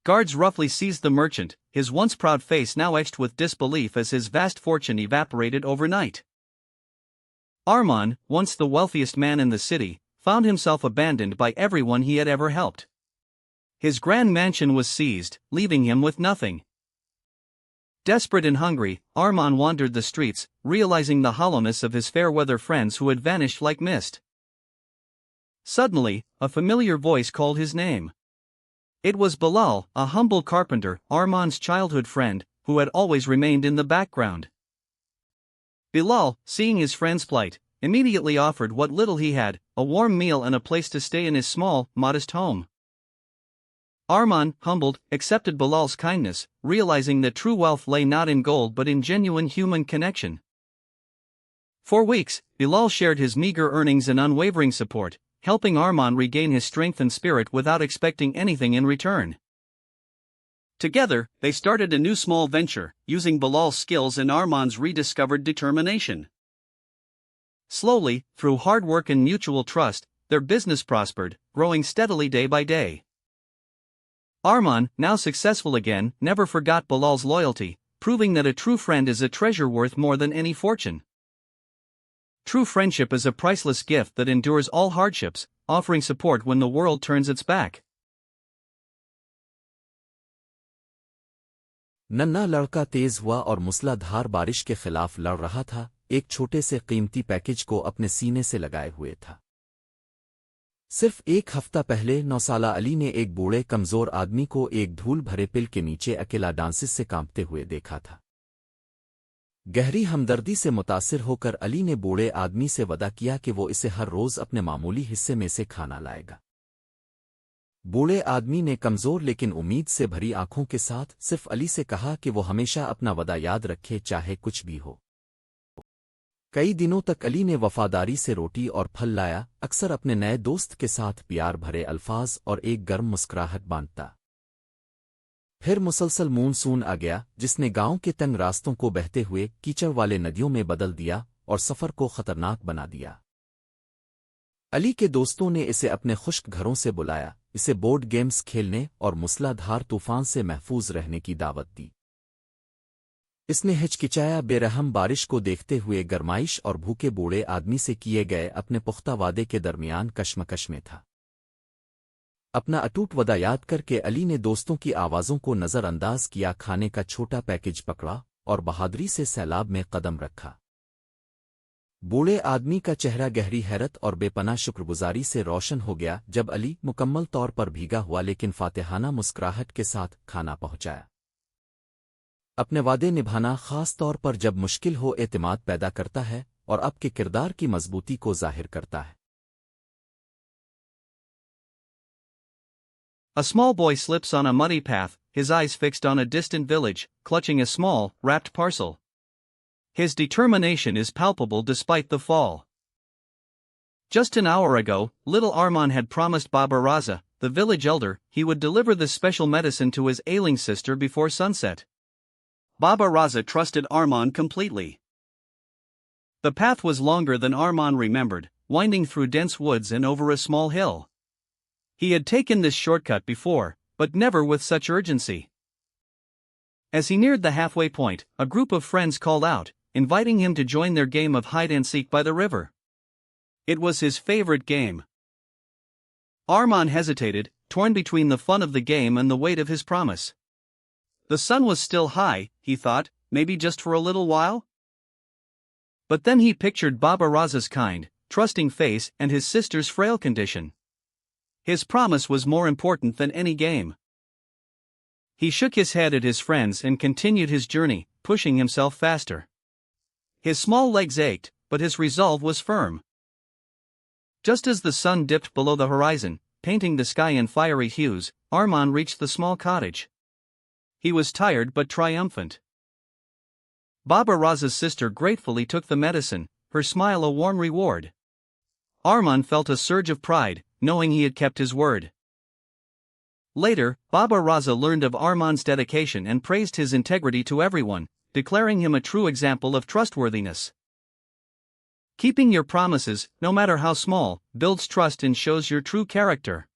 Guards roughly seized the merchant, his once proud face now etched with disbelief as his vast fortune evaporated overnight. Armaan, once the wealthiest man in the city, found himself abandoned by everyone he had ever helped. His grand mansion was seized, leaving him with nothing. Desperate and hungry, Armaan wandered the streets, realizing the hollowness of his fair-weather friends who had vanished like mist. Suddenly, a familiar voice called his name. It was Bilal, a humble carpenter, Armaan's childhood friend, who had always remained in the background. Bilal, seeing his friend's plight, immediately offered what little he had, a warm meal and a place to stay in his small, modest home. Armaan, humbled, accepted Bilal's kindness, realizing that true wealth lay not in gold but in genuine human connection. For weeks, Bilal shared his meager earnings and unwavering support, helping Armaan regain his strength and spirit without expecting anything in return. Together, they started a new small venture, using Bilal's skills and Armaan's rediscovered determination. Slowly, through hard work and mutual trust, their business prospered, growing steadily day by day. Armaan, now successful again, never forgot Bilal's loyalty, proving that a true friend is a treasure worth more than any fortune. True friendship is a priceless gift that endures all hardships, offering support when the world turns its back. नन्हा लड़का तेज हुआ और मूसलाधार बारिश के खिलाफ लड़ रहा था, एक छोटे से कीमती पैकेज को अपने सीने से लगाए हुए था। सिर्फ एक हफ्ता पहले 9 साला अली ने एक बूढ़े कमजोर आदमी को एक धूल भरे पिल के नीचे अकेला डांसिस से कांपते हुए देखा था। गहरी हमदर्दी से मुतासिर होकर अली ने बूढ़े आदमी से वादा किया कि वो इसे हर रोज अपने मामूली हिस्से में से खाना लाएगा। बूढ़े आदमी ने कमजोर लेकिन उम्मीद से भरी आंखों के साथ सिर्फ अली से कहा कि वो हमेशा अपना वादा याद रखे चाहे कुछ भी हो। कई दिनों तक अली ने वफादारी से रोटी और फल लाया, अक्सर अपने नए दोस्त के साथ प्यार भरे अल्फाज और एक गर्म मुस्कुराहट बांटता। फिर मुसलसल मानसून आ गया, जिसने गांव के तंग रास्तों को बहते हुए कीचड़ वाले नदियों में बदल दिया और सफर को खतरनाक बना दिया। अली के दोस्तों ने इसे अपने खुश्क घरों से बुलाया, इसे बोर्ड गेम्स खेलने और मूसलाधार तूफान से महफूज रहने की दावत दी। इसने हिचकिचाया, बेरहम बारिश को देखते हुए गरमाइश और भूखे बूढ़े आदमी से किए गए अपने पुख्ता वादे के दरमियान कशमकश में था। अपना अटूट वादा याद करके अली ने दोस्तों की आवाज़ों को नज़रअंदाज किया, खाने का छोटा पैकेज पकड़ा और बहादुरी से सैलाब में कदम रखा। बूढ़े आदमी का चेहरा गहरी हैरत और बेपनाह शुक्रगुजारी से रोशन हो गया जब अली मुकम्मल तौर पर भीगा हुआ लेकिन फातिहाना मुस्कुराहट के साथ खाना पहुंचाया। अपने वादे निभाना, खास तौर पर जब मुश्किल हो, एतमाद पैदा करता है और आपके किरदार की मजबूती को जाहिर करता है। A small boy slips on a muddy path, his eyes fixed on a distant village, clutching a small, wrapped parcel. His determination is palpable despite the fall. Just an hour ago, little Armaan had promised Baba Raza, the village elder, he would deliver the special medicine to his ailing sister before sunset. Baba Raza trusted Armaan completely. The path was longer than Armaan remembered, winding through dense woods and over a small hill. He had taken this shortcut before, but never with such urgency. As he neared the halfway point, a group of friends called out, inviting him to join their game of hide-and-seek by the river. It was his favorite game. Armaan hesitated, torn between the fun of the game and the weight of his promise. The sun was still high, he thought, maybe just for a little while? But then he pictured Baba Raza's kind, trusting face and his sister's frail condition. His promise was more important than any game. He shook his head at his friends and continued his journey, pushing himself faster. His small legs ached, but his resolve was firm. Just as the sun dipped below the horizon, painting the sky in fiery hues, Armaan reached the small cottage. He was tired but triumphant. Baba Raza's sister gratefully took the medicine, her smile a warm reward. Armaan felt a surge of pride, knowing he had kept his word. Later, Baba Raza learned of Armaan's dedication and praised his integrity to everyone, declaring him a true example of trustworthiness. Keeping your promises, no matter how small, builds trust and shows your true character.